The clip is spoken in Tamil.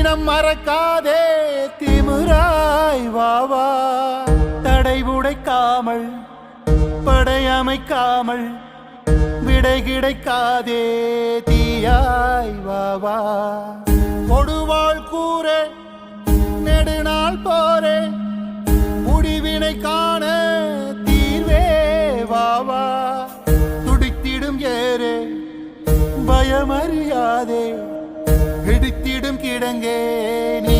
தினம் மறக்காதே திமிராய் வாவா தடை உடைக்காமல் படையமைக்காமல் விடை கிடைக்காதே தீயாய் வாவா கொடுவாள் கூறே நெடுநாள் போரே முடிவினை காண தீர்வே வாவா துடித்திடும் ஏறே பயமறியாதே இடித்திடும் கிடங்கே நீ